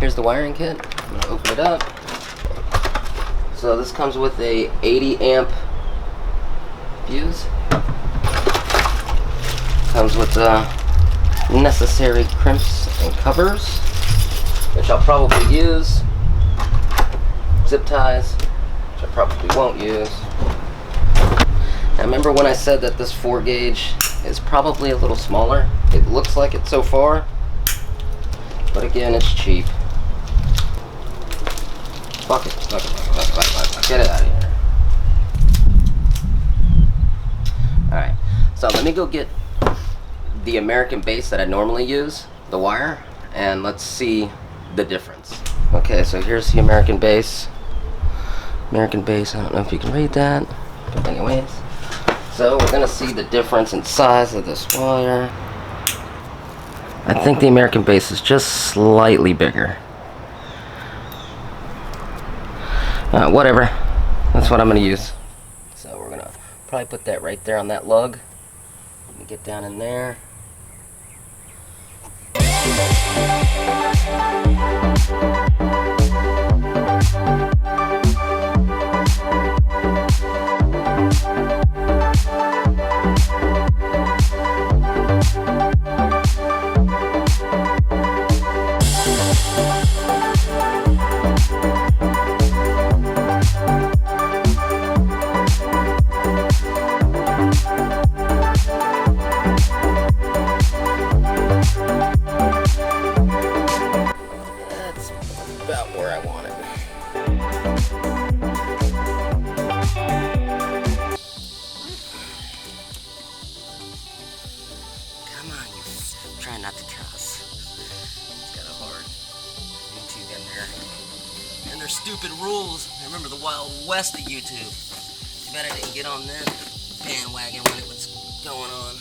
here's the wiring kit. I'm gonna open it up. So this comes with a 80 amp fuse. Comes with necessary crimps and covers, which I'll probably use. Zip ties, which I probably won't use. Now remember when I said that this 4 gauge is probably a little smaller? It looks like it so far, but again, it's cheap. Fuck it. Get it out of here. Alright, so let me go get the American base that I normally use, the wire, and let's see the difference. Okay, so here's the American base. American base, I don't know if you can read that, but anyways. So we're gonna see the difference in size of this wire. I think the American base is just slightly bigger. Whatever, that's what I'm gonna use. So we're gonna probably put that right there on that lug. Let me get down in there. About where I want it. Come on, you. Try not to cuss. It's got a hard YouTube in there. And their stupid rules. I remember the Wild West of YouTube. Too bad I didn't get on that bandwagon when it was going on.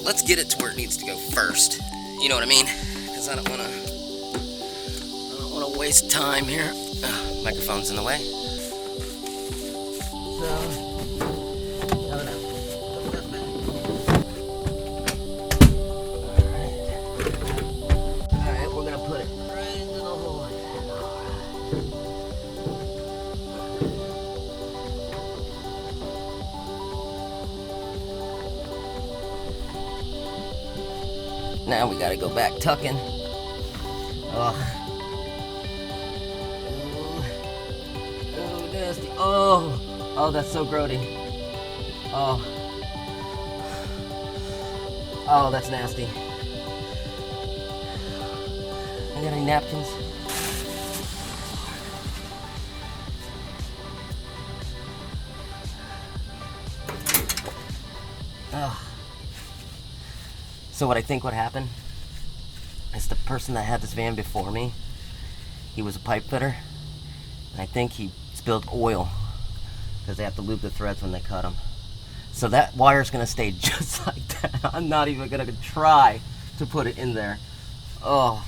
Let's get it to where it needs to go first. You know what I mean? Because I don't want to waste time here. Microphone's in the way. Alright, we're gonna put it right into the hole. Now we gotta go back tucking. Oh, nasty. Oh, that's so grody. Oh, that's nasty. I got any napkins? Oh. So what I think would happen is the person that had this van before me, he was a pipe fitter, and I think he spilled oil because they have to lube the threads when they cut them. So that wire's gonna stay just like that. I'm not even gonna try to put it in there. Oh.